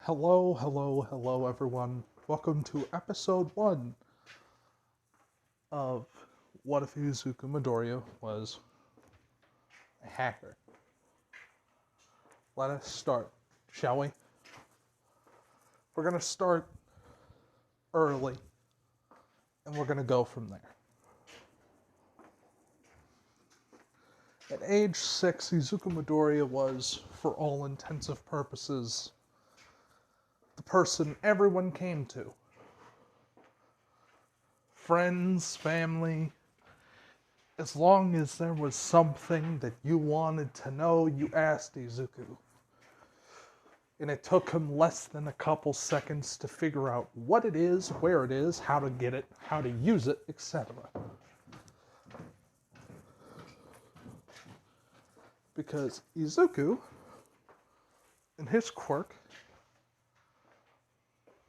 Hello, everyone. Welcome to episode 1 of What If Izuku Midoriya Was a Hacker. Let us start, shall we? We're going to start early, and we're going to go from there. At age 6, Izuku Midoriya was, for all intensive purposes, the person everyone came to. Friends, family, as long as there was something that you wanted to know, you asked Izuku. And it took him less than a couple seconds to figure out what it is, where it is, how to get it, how to use it, etc. Because Izuku, in his quirk,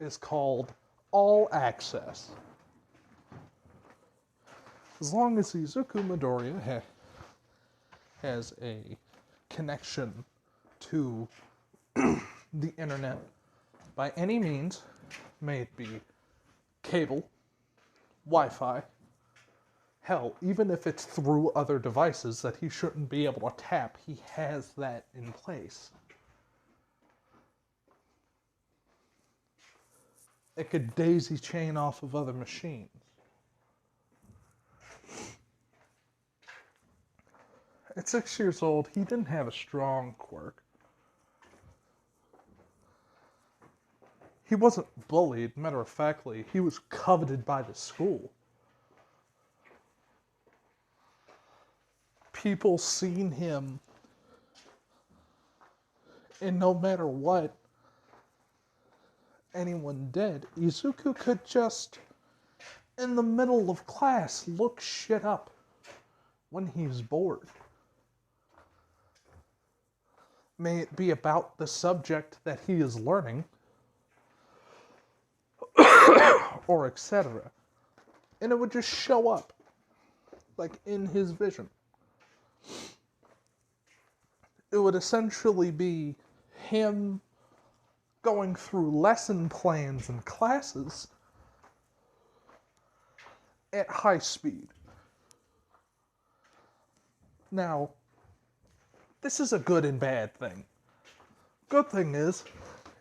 is called All Access. As long as Izuku Midoriya has a connection to the internet by any means, may it be cable, Wi-Fi, hell, even if it's through other devices that he shouldn't be able to tap, he has that in place. It could daisy chain off of other machines. At 6 years old, he didn't have a strong quirk. He wasn't bullied, matter of factly, he was coveted by the school. People seen him, and no matter what anyone did, Izuku could just, in the middle of class, look shit up when he's bored. May it be about the subject that he is learning, or etc. And it would just show up, like in his vision. It would essentially be him going through lesson plans and classes at high speed. Now, this is a good and bad thing. Good thing is,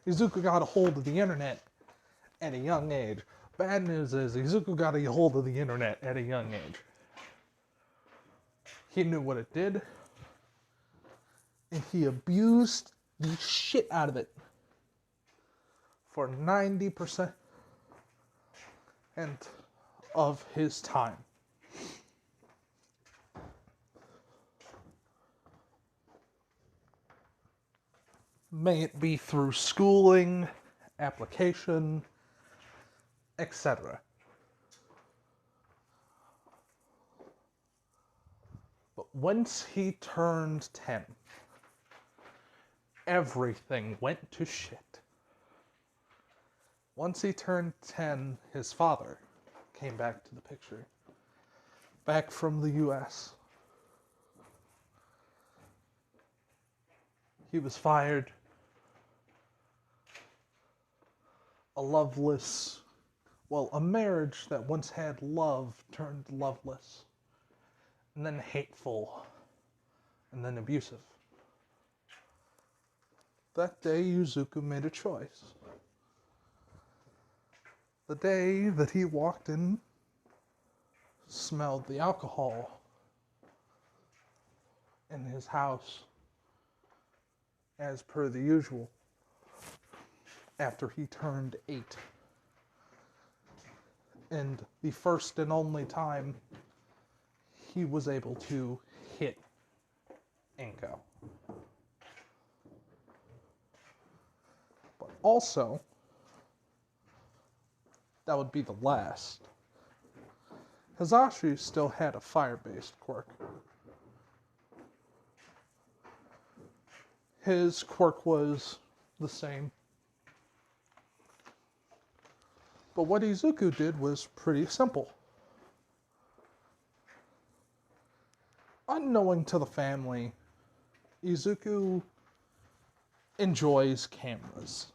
Izuku got a hold of the internet at a young age. Bad news is, Izuku got a hold of the internet at a young age. He knew what it did, and he abused the shit out of it for 90% of his time. May it be through schooling, application, etc. But once he turned 10, everything went to shit. Once he turned 10, his father came back to the picture, back from the US. He was fired. A marriage that once had love turned loveless, and then hateful, and then abusive. That day, Izuku made a choice. The day that he walked in, smelled the alcohol in his house, as per the usual, after he turned 8. And the first and only time he was able to hit Inko. But also, that would be the last. Hizashi still had a fire-based quirk. His quirk was the same. But what Izuku did was pretty simple. Unknowing to the family, Izuku enjoys cameras.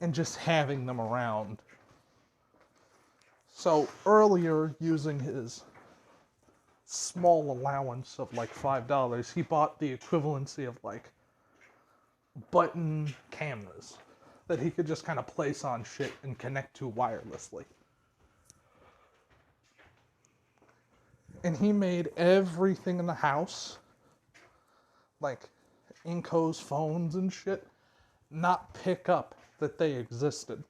and just having them around. So earlier, using his small allowance of like $5, he bought the equivalency of like button cameras that he could just kind of place on shit and connect to wirelessly. And he made everything in the house, like Inko's phones and shit, not pick up that they existed,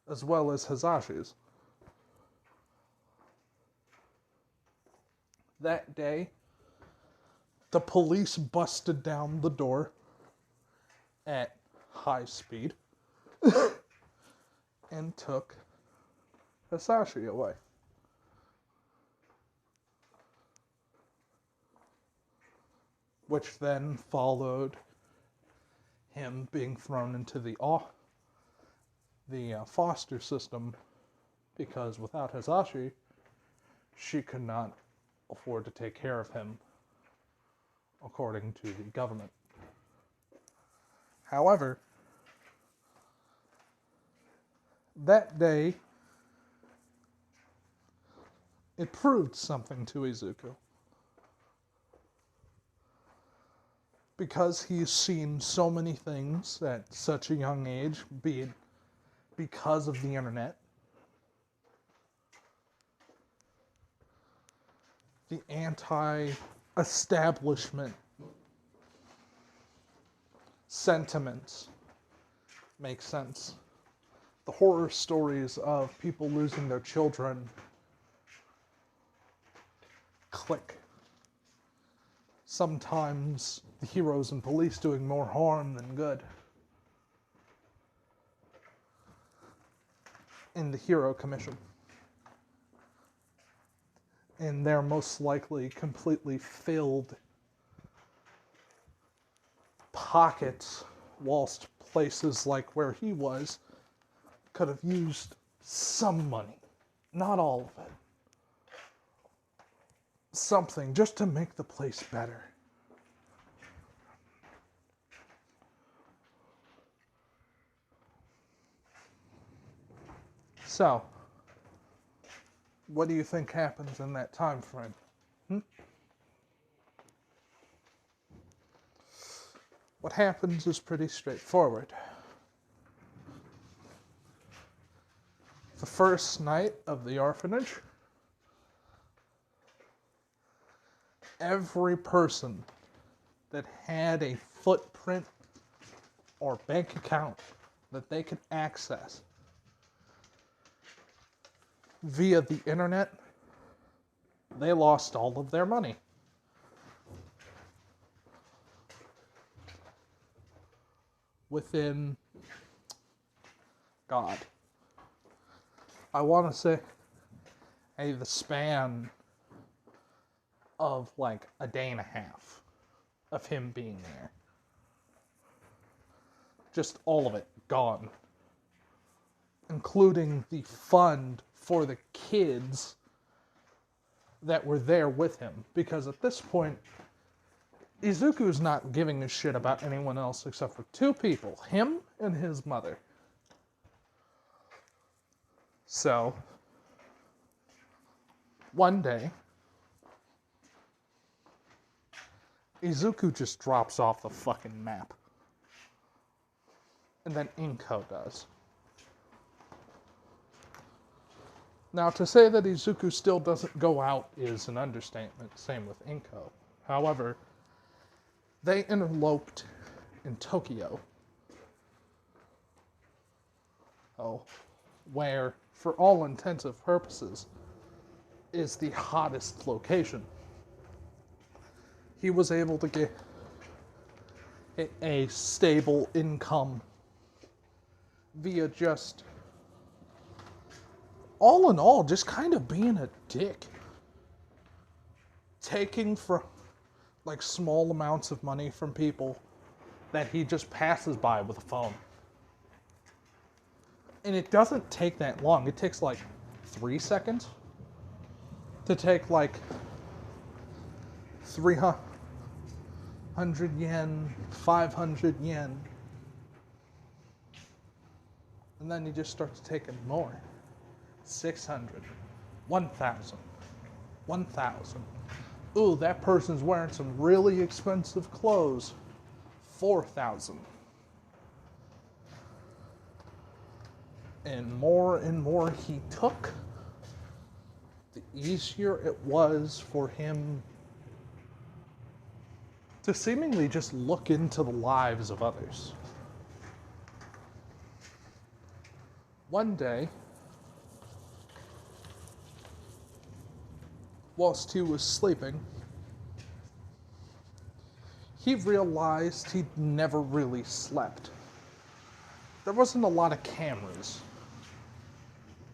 as well as Hazashi's. That day, the police busted down the door at high speed and took Hasashi away. Which then followed him being thrown into the foster system, because without Hasashi, she could not afford to take care of him, according to the government. However, that day, it proved something to Izuku. Because he's seen so many things at such a young age, be it because of the internet, the anti-establishment sentiments make sense. The horror stories of people losing their children click. Sometimes the heroes and police doing more harm than good. In the Hero Commission. And they're most likely completely filled pockets, whilst places like where he was could have used some money. Not all of it. Something just to make the place better. So, what do you think happens in that time frame? What happens is pretty straightforward. The first night of the orphanage, every person that had a footprint or bank account that they could access via the internet, they lost all of their money. Within, God, I want to say, the span of like a day and a half of him being there. Just all of it gone. Including the fund for the kids that were there with him. Because at this point, Izuku's not giving a shit about anyone else except for two people. Him and his mother. So, one day, Izuku just drops off the fucking map. And then Inko does. Now, to say that Izuku still doesn't go out is an understatement. Same with Inko. However, they interloped in Tokyo. Where, for all intensive purposes, is the hottest location. He was able to get a stable income via just, all in all, just kind of being a dick. Taking from, like, small amounts of money from people that he just passes by with a phone. And it doesn't take that long. It takes, like, 3 seconds to take, like, 300 yen, 500 yen, And then you just start taking more. 600, 1,000, 1,000. Ooh, that person's wearing some really expensive clothes. 4,000. And more he took, the easier it was for him to seemingly just look into the lives of others. One day, whilst he was sleeping, he realized he'd never really slept. There wasn't a lot of cameras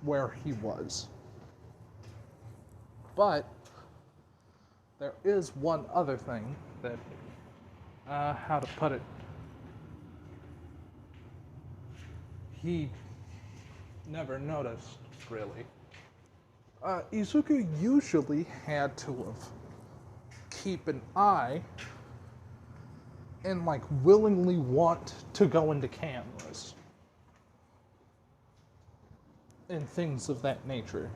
where he was. But there is one other thing that, how to put it, he never noticed, really. Izuku usually had to keep an eye and willingly want to go into cameras and things of that nature.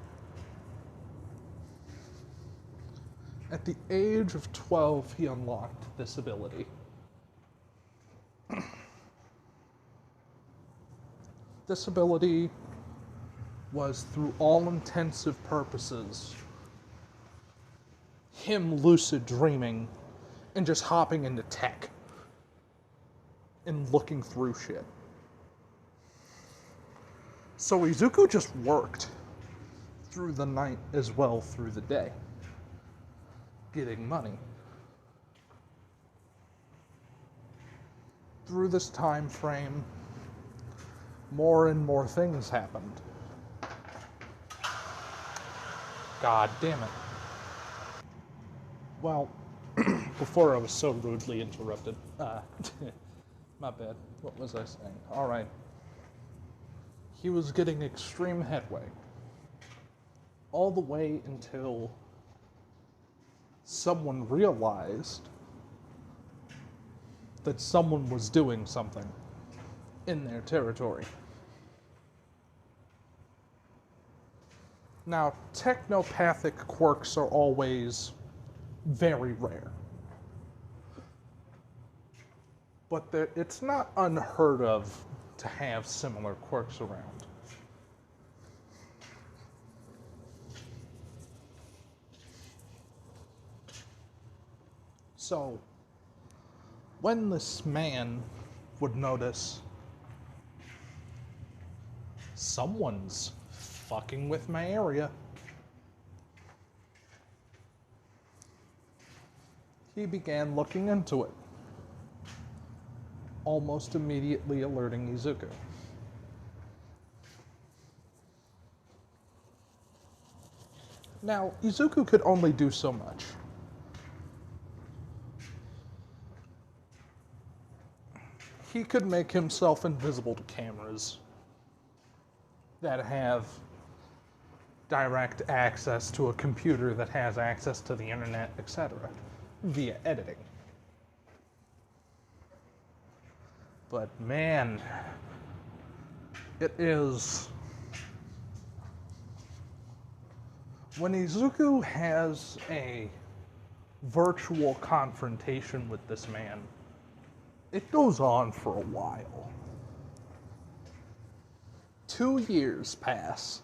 At the age of 12, he unlocked this ability. This ability was, through all intensive purposes, him lucid dreaming and just hopping into tech and looking through shit. So Izuku just worked through the night as well through the day, getting money. Through this time frame, more and more things happened. God damn it. Well, before I was so rudely interrupted, my bad. What was I saying? All right. He was getting extreme headway. All the way until someone realized that someone was doing something in their territory. Now, technopathic quirks are always very rare. But it's not unheard of to have similar quirks around. So, when this man would notice someone's fucking with my area, he began looking into it, almost immediately alerting Izuku. Now, Izuku could only do so much. He could make himself invisible to cameras that have direct access to a computer that has access to the internet, etc., via editing. But man, it is... When Izuku has a virtual confrontation with this man, it goes on for a while. 2 years pass.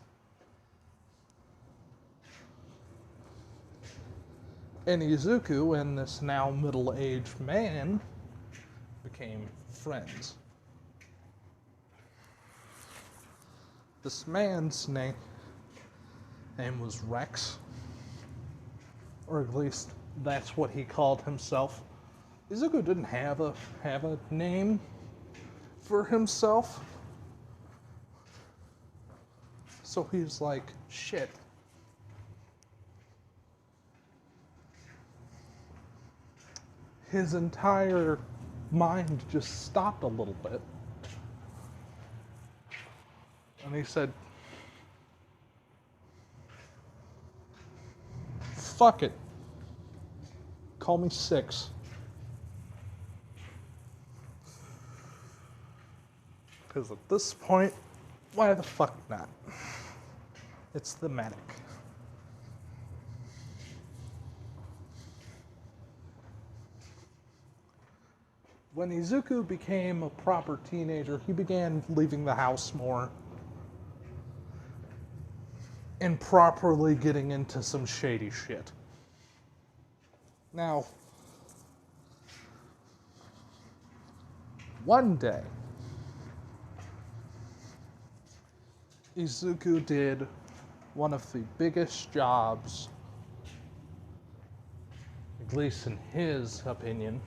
And Izuku and this now middle-aged man became friends. This man's name was Rex, or at least that's what he called himself. Izuku didn't have a name for himself, so he's like, shit. His entire mind just stopped a little bit. And he said, fuck it. Call me Six. Because at this point, Why the fuck not? It's thematic. When Izuku became a proper teenager, he began leaving the house more and properly getting into some shady shit. Now, one day, Izuku did one of the biggest jobs, at least in his opinion,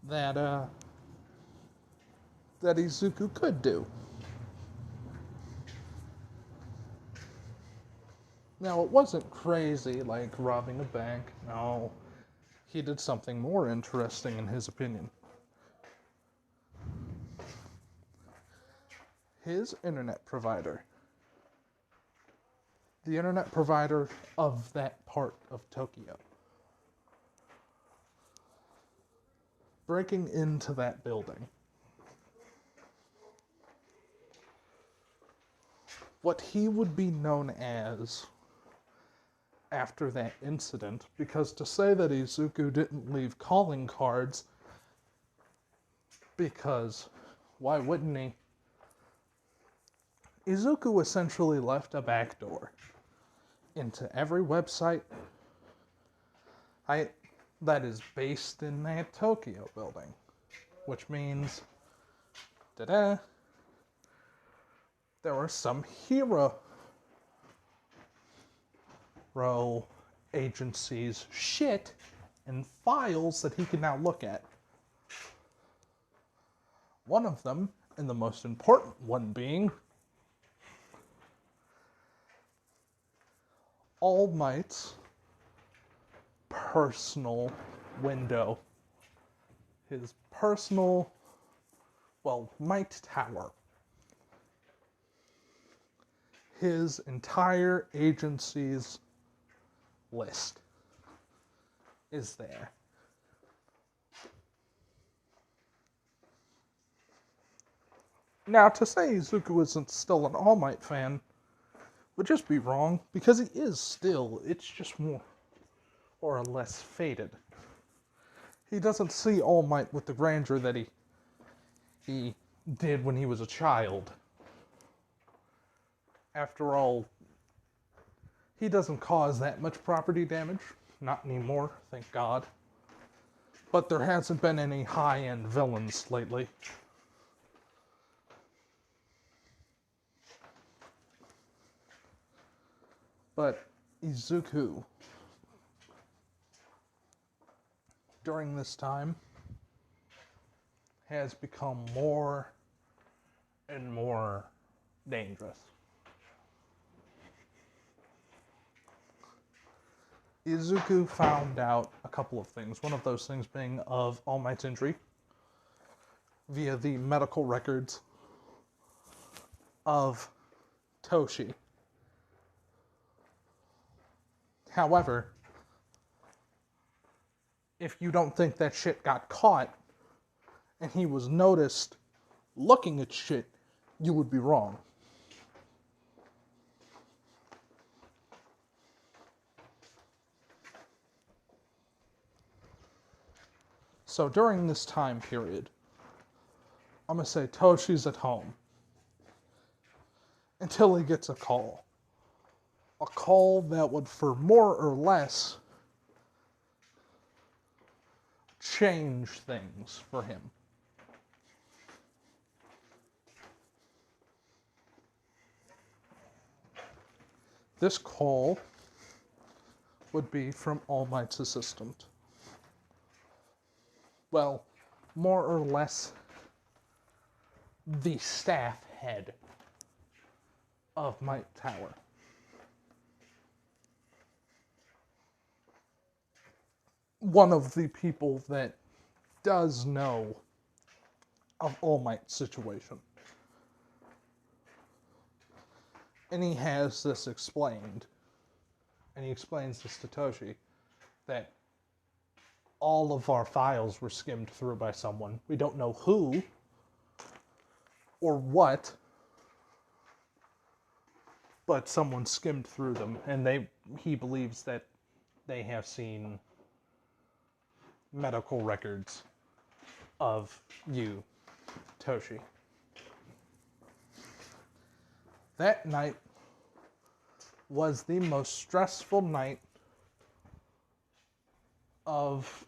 that Izuku could do. Now, it wasn't crazy like robbing a bank. No, he did something more interesting in his opinion. His internet provider, the internet provider of that part of Tokyo, breaking into that building. What he would be known as after that incident, because to say that Izuku didn't leave calling cards, because why wouldn't he? Izuku essentially left a back door into every website that is based in that Tokyo building, which means, there are some hero agencies' shit and files that he can now look at. One of them, and the most important one being, All Might's personal window. His personal, Might Tower. His entire agency's list is there. Now, to say Izuku isn't still an All Might fan would just be wrong, because he is still. It's just more or less faded. He doesn't see All Might with the grandeur that he did when he was a child. After all, he doesn't cause that much property damage. Not anymore, thank God. But there hasn't been any high-end villains lately. But Izuku, during this time, has become more and more dangerous. Izuku found out a couple of things. One of those things being of All Might's injury via the medical records of Toshi. However, if you don't think that shit got caught and he was noticed looking at shit, you would be wrong. So during this time period, I'm going to say Toshi's at home until he gets a call. A call that would, for more or less, change things for him. This call would be from All Might's assistant. Well, more or less the staff head of Might Tower. One of the people that does know of All Might's situation. And he has this explained, and he explains this to Toshi, that all of our files were skimmed through by someone. We don't know who, or what, but someone skimmed through them, and he believes that they have seen medical records of you, Toshi. That night was the most stressful night of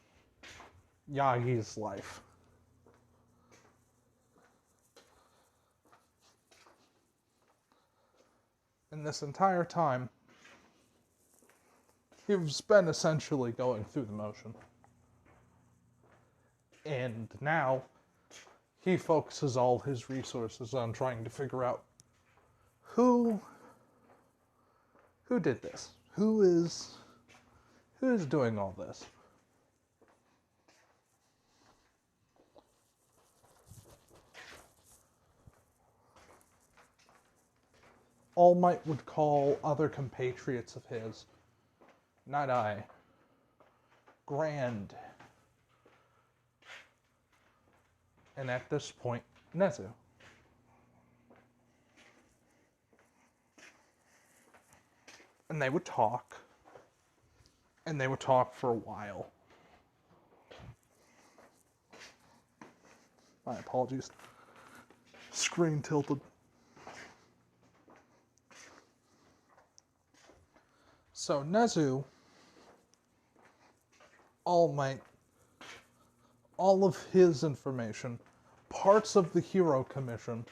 Yagi's life. And this entire time, he's been essentially going through the motion. And now, he focuses all his resources on trying to figure out who did this? Who is doing all this? All Might would call other compatriots of his, not I, grand. And at this point, Nezu. And they would talk. And they would talk for a while. My apologies. Screen tilted. So Nezu, All Might, all of his information, parts of the Hero Commission,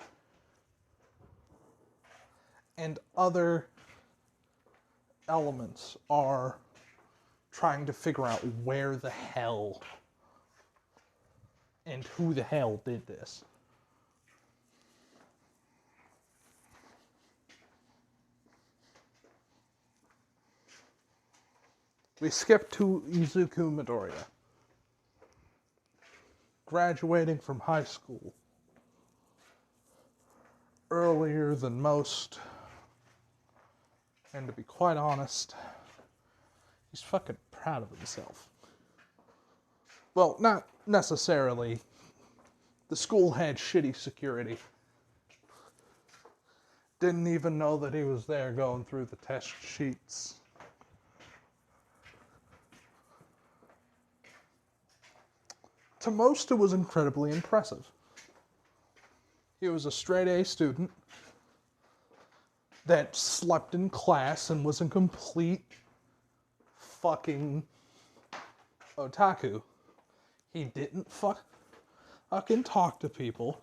and other elements are trying to figure out where the hell and who the hell did this. We skip to Izuku Midoriya, graduating from high school earlier than most, and to be quite honest, he's fucking proud of himself. Well, not necessarily. The school had shitty security. Didn't even know that he was there going through the test sheets. To most, it was incredibly impressive. He was a straight A student that slept in class and was a complete fucking otaku. He didn't fucking talk to people.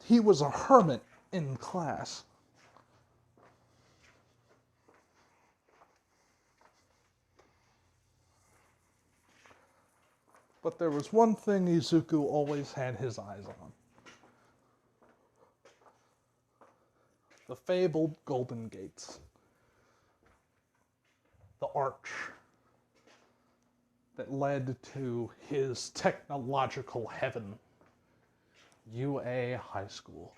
He was a hermit in class. But there was one thing Izuku always had his eyes on. The fabled Golden Gates. The arch that led to his technological heaven, UA High School.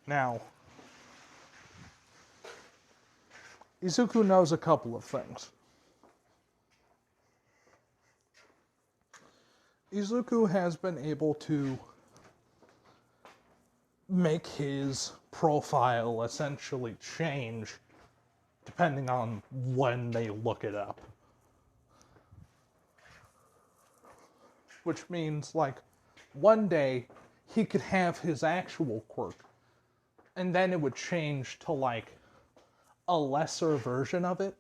Now, Izuku knows a couple of things. Izuku has been able to make his profile essentially change depending on when they look it up. Which means, like, one day he could have his actual quirk, and then it would change to, like, a lesser version of it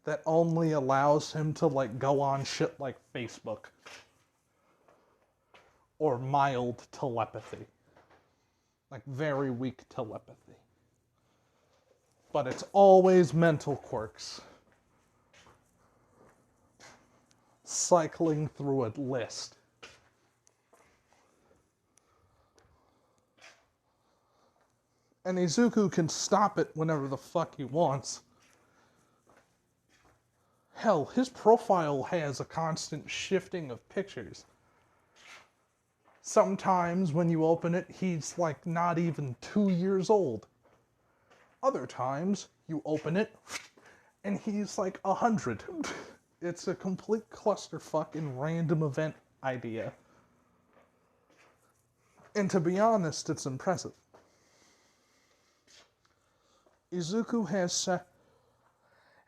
that only allows him to, like, go on shit like Facebook or mild telepathy, like very weak telepathy. But it's always mental quirks cycling through a list. And Izuku can stop it whenever the fuck he wants. Hell, his profile has a constant shifting of pictures. Sometimes when you open it, he's like not even 2 years old. Other times, you open it, and he's like 100. It's a complete clusterfuck and random event idea. And to be honest, it's impressive. Izuku has set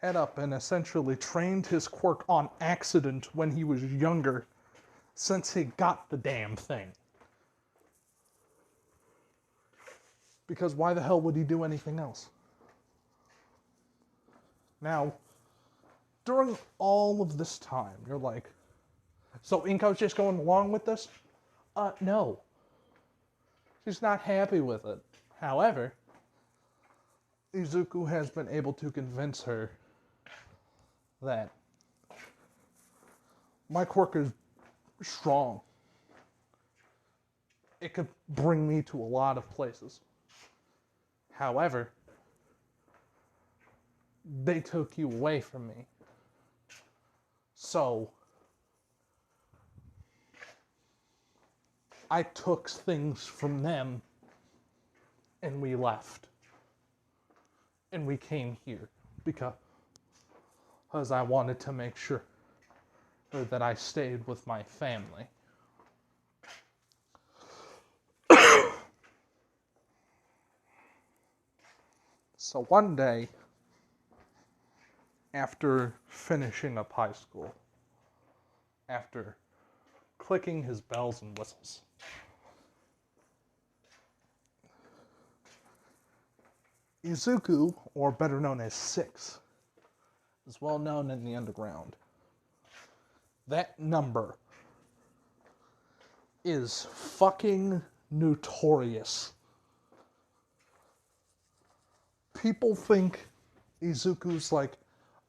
up and essentially trained his quirk on accident when he was younger, since he got the damn thing. Because why the hell would he do anything else? Now, during all of this time, you're like, so Inko's just going along with this? No. She's not happy with it. However, Izuku has been able to convince her that my quirk is strong. It could bring me to a lot of places. However, they took you away from me. So, I took things from them, and we left. And we came here because I wanted to make sure that I stayed with my family. So one day, after finishing up high school, after clicking his bells and whistles, Izuku, or better known as Six, is well known in the underground. That number is fucking notorious. People think Izuku's like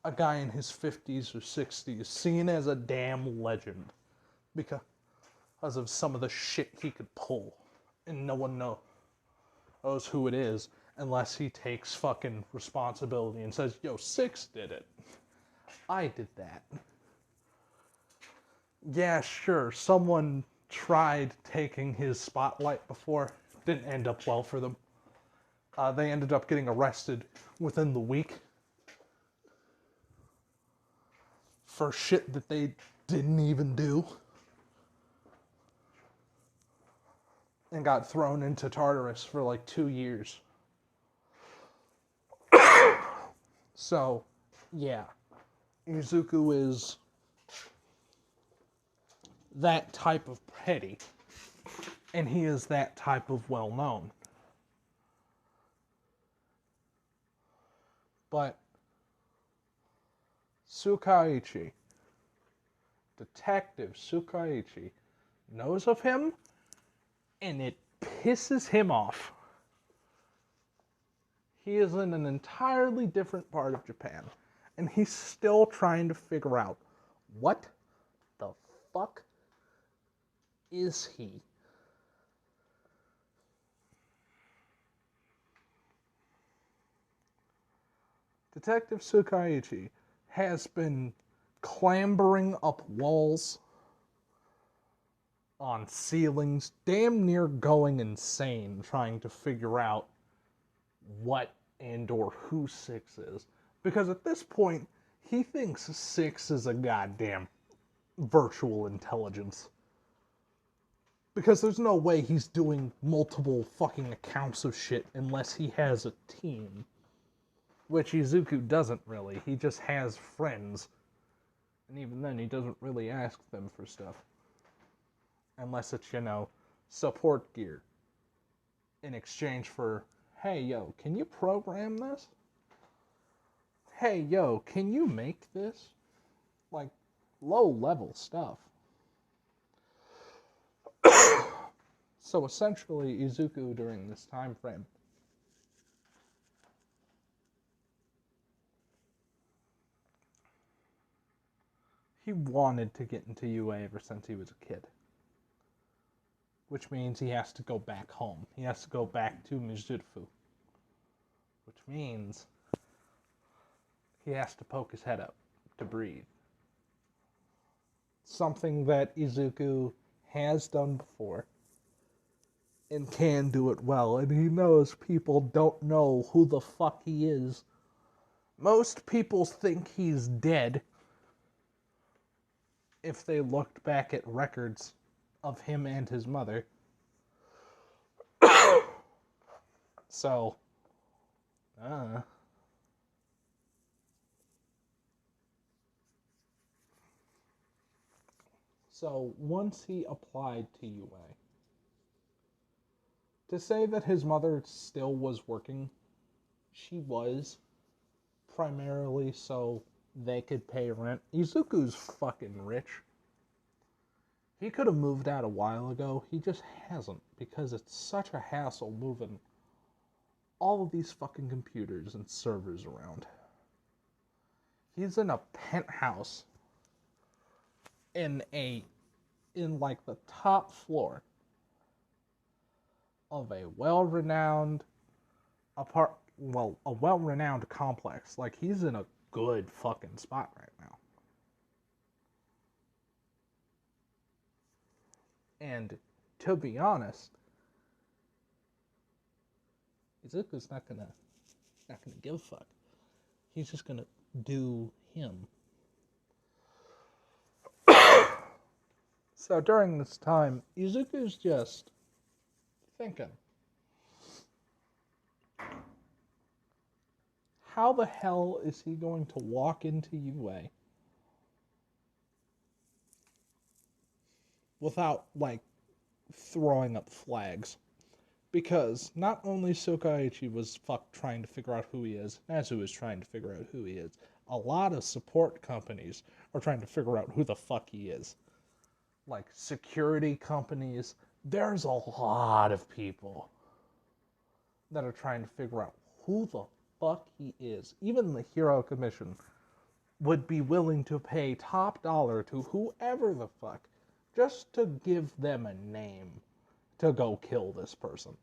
a guy in his 50s or 60s, seen as a damn legend because of some of the shit he could pull. And no one knows who it is unless he takes fucking responsibility and says, yo, Six did it. I did that. Yeah, sure, someone tried taking his spotlight before. Didn't end up well for them. They ended up getting arrested within the week for shit that they didn't even do. And got thrown into Tartarus for like 2 years. So, yeah. Izuku is that type of petty. And he is that type of well-known. But Tsukaichi, Detective Tsukaichi, knows of him, and it pisses him off. He is in an entirely different part of Japan, and he's still trying to figure out what the fuck is he? Detective Tsukaichi has been clambering up walls, on ceilings, damn near going insane trying to figure out what and or who Six is. Because at this point, he thinks Six is a goddamn virtual intelligence. Because there's no way he's doing multiple fucking accounts of shit unless he has a team. Which Izuku doesn't really. He just has friends. And even then, he doesn't really ask them for stuff. Unless it's, support gear. In exchange for, hey, yo, can you program this? Hey, yo, can you make this? Like, low-level stuff. So essentially, Izuku during this time frame he wanted to get into UA ever since he was a kid. Which means he has to go back home. He has to go back to Mizutfu. Which means he has to poke his head up to breathe. Something that Izuku has done before and can do it well. And he knows people don't know who the fuck he is. Most people think he's dead. if they looked back at records of him and his mother. So, so once he applied to UA, to say that his mother still was working, she was, primarily so they could pay rent. Izuku's fucking rich. He could have moved out a while ago. He just hasn't, because it's such a hassle moving all of these fucking computers and servers around. He's in a penthouse in like the top floor of a well-renowned a well-renowned complex. Like, he's in a good fucking spot right now. And to be honest, Izuku's not gonna give a fuck. He's just gonna do him. So during this time, Izuku's just thinking, how the hell is he going to walk into UA without, like, throwing up flags? Because not only Sokaichi was trying to figure out who he is, Nazu is trying to figure out who he is. A lot of support companies are trying to figure out who the fuck he is. Like, security companies, there's a lot of people that are trying to figure out who the fuck he is. Even the Hero Commission would be willing to pay top dollar to whoever the fuck just to give them a name to go kill this person.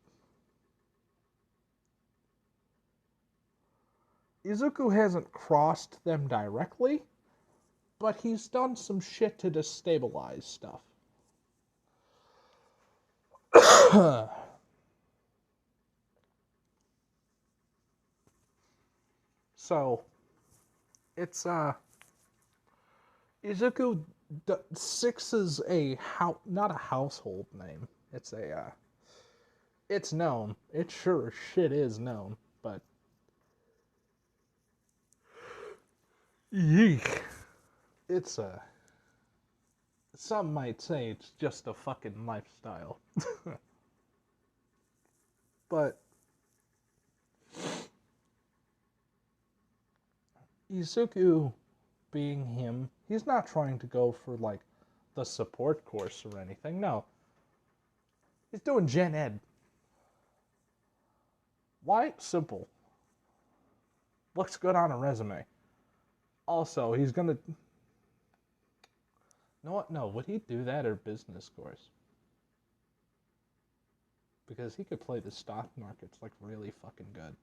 Izuku hasn't crossed them directly, but he's done some shit to destabilize stuff. So, it's, Izuku, 6 is not a household name. It's it's known. It sure as shit is known, but yeek. It's some might say it's just a fucking lifestyle. But Izuku, being him, he's not trying to go for, like, the support course or anything. No. He's doing Gen Ed. Why? Simple. Looks good on a resume. Also, he's gonna... No, what? No, would he do that or business course? Because he could play the stock markets, like, really fucking good.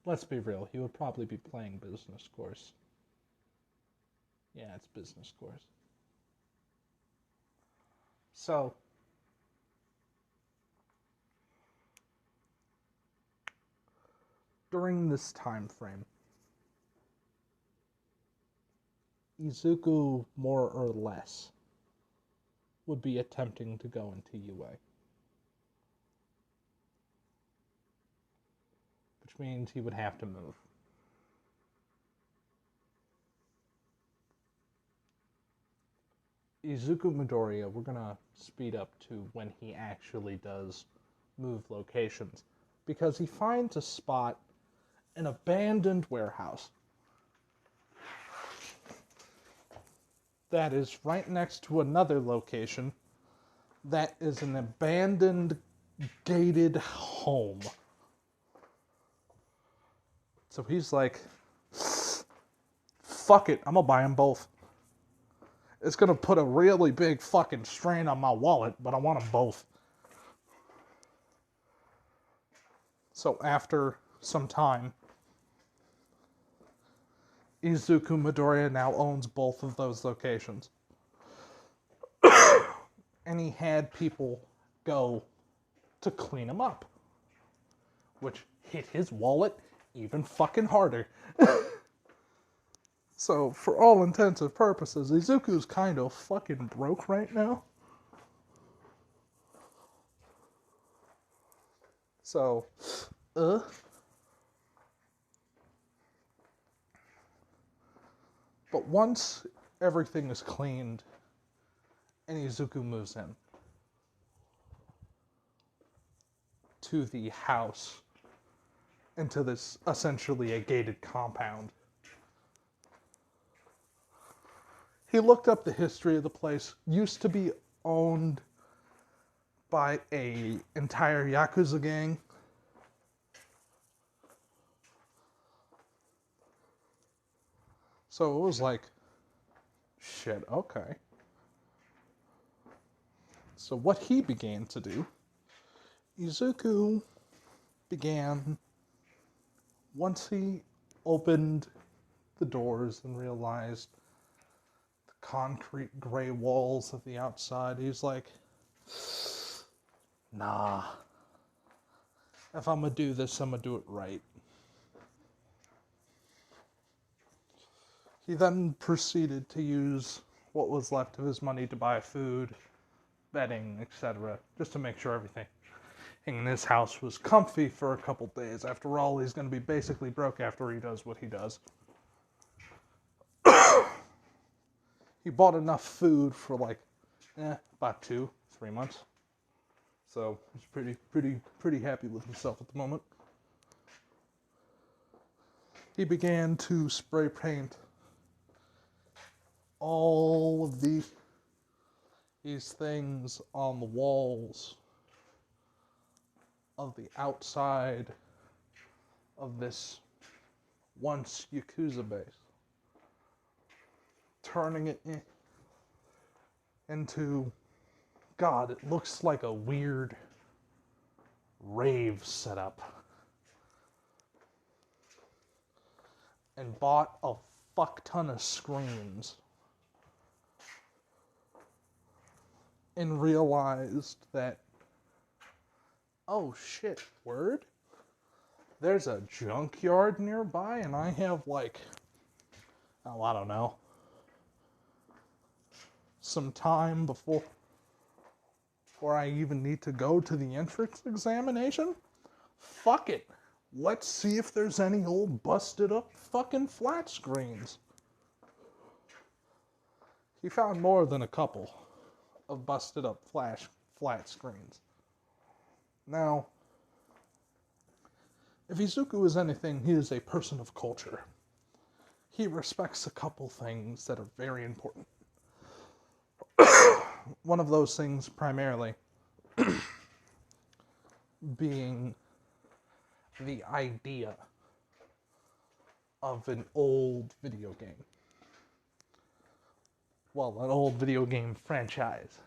Let's be real, he would probably be playing business course. Yeah, it's business course. So, during this time frame, Izuku, more or less, would be attempting to go into UA. Which means he would have to move. Izuku Midoriya, we're gonna speed up to when he actually does move locations, because he finds a spot, an abandoned warehouse, that is right next to another location that is an abandoned, gated home. So he's like, fuck it, I'm gonna buy them both. It's gonna put a really big fucking strain on my wallet, but I want them both. So after some time, Izuku Midoriya now owns both of those locations. and he had people go to clean him up, which hit his wallet even fucking harder. So, for all intents and purposes, Izuku's kind of fucking broke right now. So, But once everything is cleaned and Izuku moves in to the house, into this essentially a gated compound, he looked up the history of the place. Used to be owned by a entire Yakuza gang. So it was like, shit, okay. So what he began to do, Izuku began, once he opened the doors and realized the concrete gray walls of the outside, he's like, nah, if I'm gonna do this, I'm gonna do it right. He then proceeded to use what was left of his money to buy food, bedding, etc., just to make sure everything in this house was comfy for a couple days. After all, he's going to be basically broke after he does what he does. He bought enough food for like, about 2-3 months. So he's pretty happy with himself at the moment. He began to spray paint all of these things on the walls of the outside of this once Yakuza base, turning it into, God, it looks like a weird rave setup. And bought a fuck ton of screens. And realized that, oh shit, word? There's a junkyard nearby and I have like, oh, I don't know, some time before I even need to go to the entrance examination? Fuck it. Let's see if there's any old busted up fucking flat screens. He found more than a couple of busted up flat screens. Now, if Izuku is anything, he is a person of culture. He respects a couple things that are very important. One of those things primarily being the idea of an old video game. Well, an old video game franchise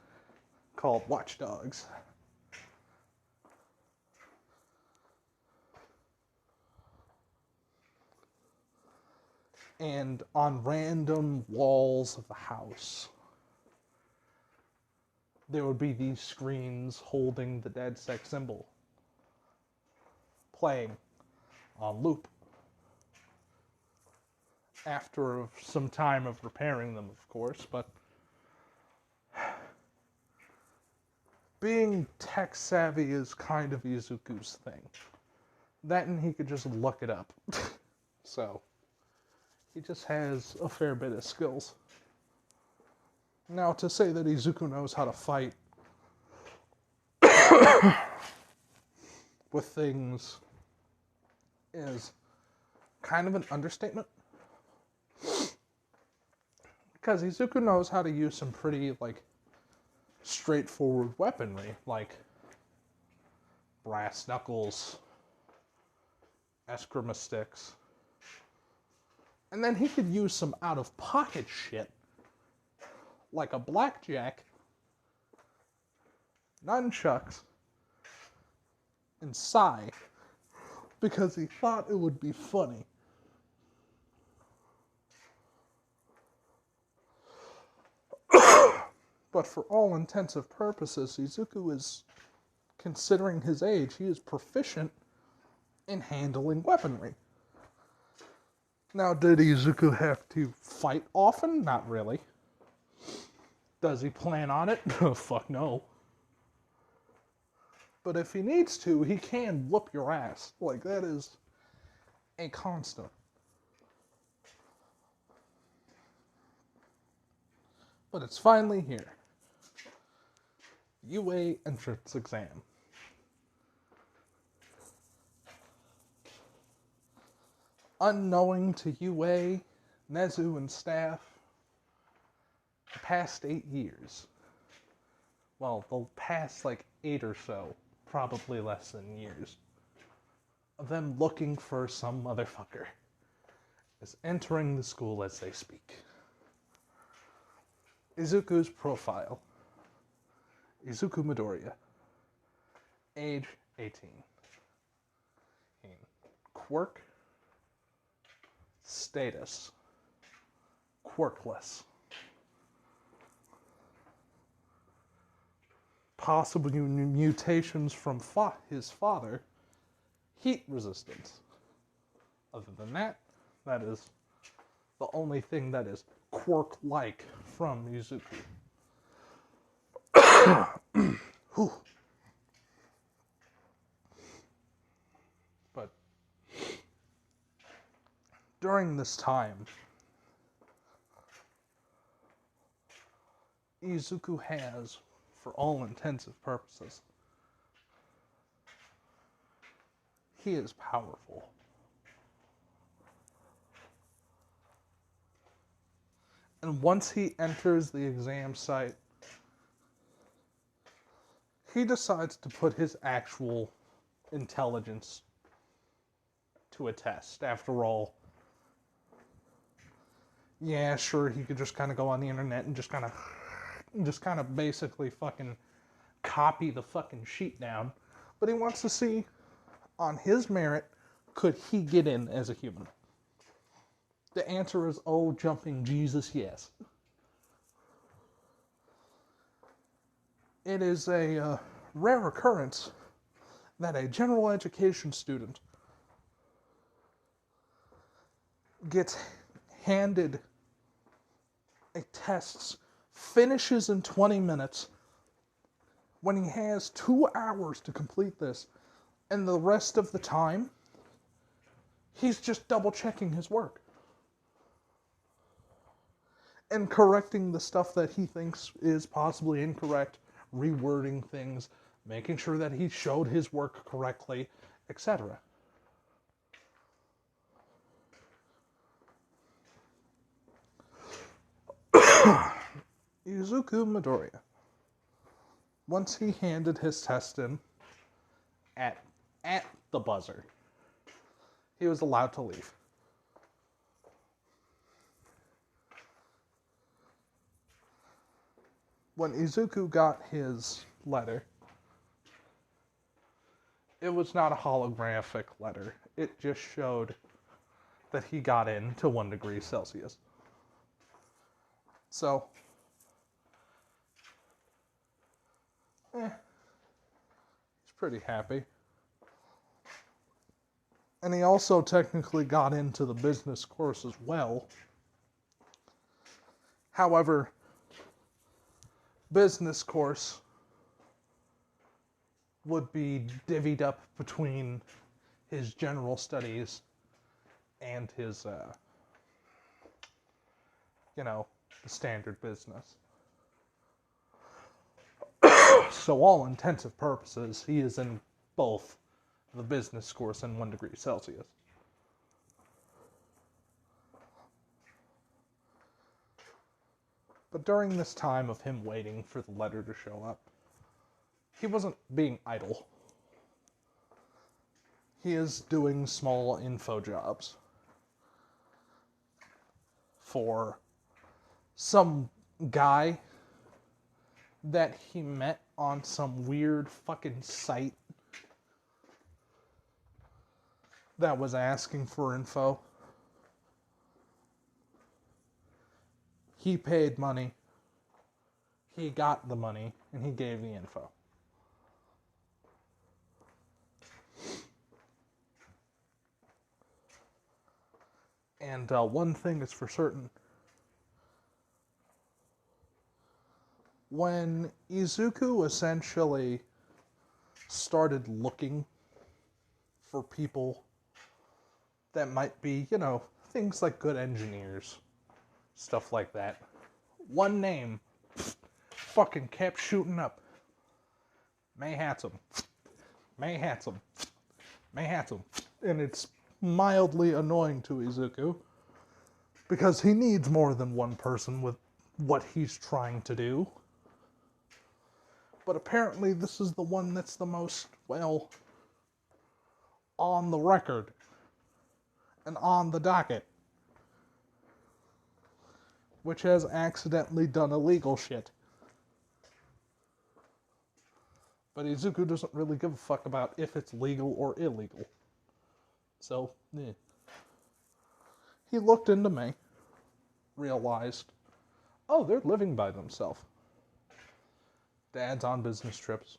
called Watch Dogs. And on random walls of the house, there would be these screens holding the dead sex symbol, playing on loop. After some time of repairing them, of course, but being tech savvy is kind of Izuku's thing. That and he could just look it up. So, he just has a fair bit of skills. Now, to say that Izuku knows how to fight with things is kind of an understatement. Because Izuku knows how to use some pretty, straightforward weaponry, like brass knuckles, eskrima sticks. And then he could use some out-of-pocket shit, like a blackjack, nunchucks, and sai, because he thought it would be funny. But for all intents purposes, Izuku is, considering his age, he is proficient in handling weaponry. Now, did Izuku have to fight often? Not really. Does he plan on it? Fuck no. But if he needs to, he can whoop your ass. Like, that is a constant. But it's finally here. UA entrance exam. Unknowing to UA, Nezu, and staff, the past 8 years. Well, the past 8 or so, probably less than years, of them looking for some motherfucker is entering the school as they speak. Izuku's profile. Izuku Midoriya. Age 18. Quirk. Status. Quirkless. Possible mutations from his father. Heat resistance. Other than that, that is the only thing that is quirk-like from Izuku. But during this time, Izuku has, for all intents and purposes, he is powerful. And once he enters the exam site, he decides to put his actual intelligence to a test. After all, yeah, sure, he could just kind of go on the internet and just kind of basically fucking copy the fucking sheet down. But he wants to see, on his merit, could he get in as a human? The answer is, oh, jumping Jesus, yes. It is a rare occurrence that a general education student gets handed a test, finishes in 20 minutes, when he has 2 hours to complete this, and the rest of the time, he's just double-checking his work. And correcting the stuff that he thinks is possibly incorrect, rewording things, making sure that he showed his work correctly, etc. Izuku Midoriya. Once he handed his test in, at the buzzer, he was allowed to leave. When Izuku got his letter, it was not a holographic letter. It just showed that he got in to 1 degree Celsius. So, he's pretty happy. And he also technically got into the business course as well. However, business course would be divvied up between his general studies and his, the standard business. So all intents and purposes, he is in both the business course and 1 degree Celsius. But during this time of him waiting for the letter to show up, he wasn't being idle. He is doing small info jobs for some guy that he met on some weird fucking site that was asking for info. He paid money. he got the money and he gave the info. And one thing is for certain. When Izuku essentially started looking for people that might be, things like good engineers, stuff like that, one name fucking kept shooting up. Mayhatsum. And it's mildly annoying to Izuku because he needs more than one person with what he's trying to do. But apparently this is the one that's the most, on the record and on the docket, which has accidentally done illegal shit. But Izuku doesn't really give a fuck about if it's legal or illegal. So, yeah. He looked into May, realized, oh, they're living by themselves. Dad's on business trips.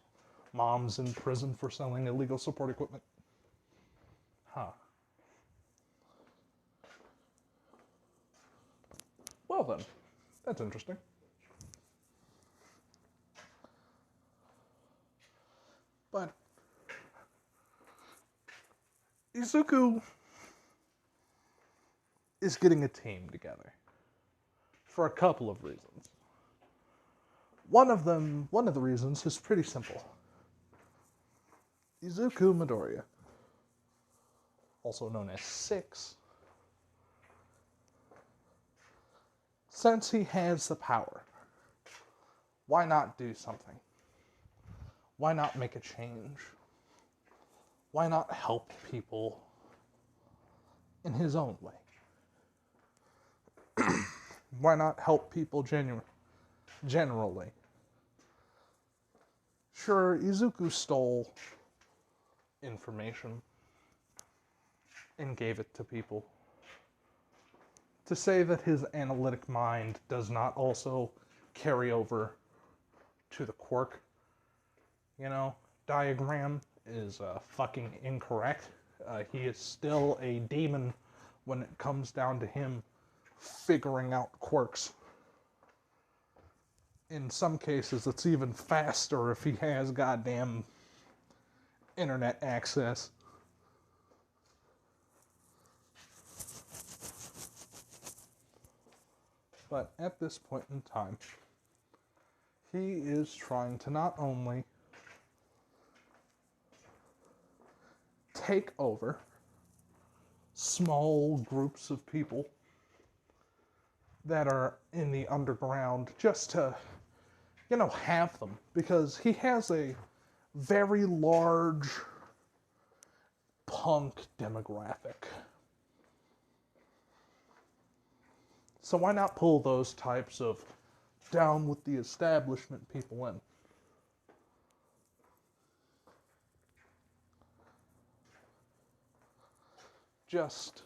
Mom's in prison for selling illegal support equipment. Huh. Well then, that's interesting. But Izuku is getting a team together for a couple of reasons. One of the reasons is pretty simple. Izuku Midoriya, also known as Six, since he has the power, why not do something? Why not make a change? Why not help people in his own way? Why not help people generally? Sure, Izuku stole information and gave it to people. To say that his analytic mind does not also carry over to the quirk, diagram is fucking incorrect. He is still a demon when it comes down to him figuring out quirks. In some cases, it's even faster if he has goddamn internet access. But at this point in time, he is trying to not only take over small groups of people that are in the underground just to, have them. Because he has a very large punk demographic. So why not pull those types of down with the establishment people in? Just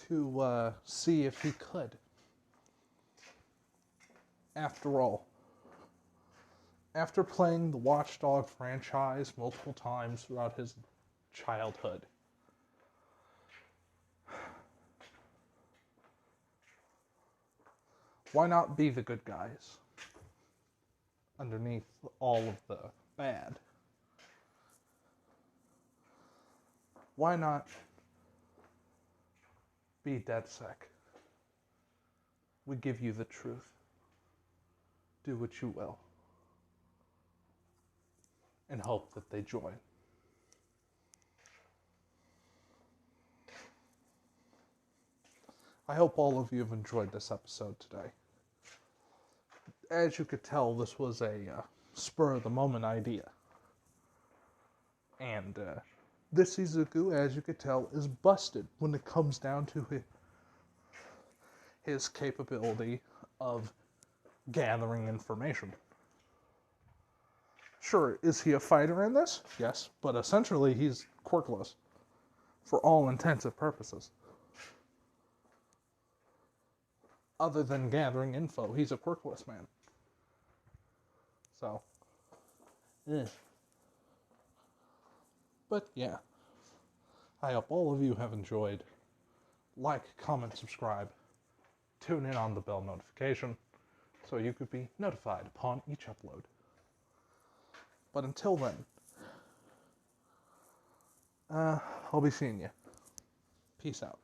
to see if he could. After all, after playing the Watchdog franchise multiple times throughout his childhood, why not be the good guys underneath all of the bad? Why not be DedSec? We give you the truth. Do what you will. And hope that they join. I hope all of you have enjoyed this episode today. As you could tell, this was a spur-of-the-moment idea. And this Izuku, as you could tell, is busted when it comes down to his capability of gathering information. Sure, is he a fighter in this? Yes, but essentially he's quirkless for all intents and purposes. other than gathering info. He's a quirkless man. So, But yeah, I hope all of you have enjoyed. Like, comment, subscribe. Tune in on the bell notification so you could be notified upon each upload. But until then, I'll be seeing you. Peace out.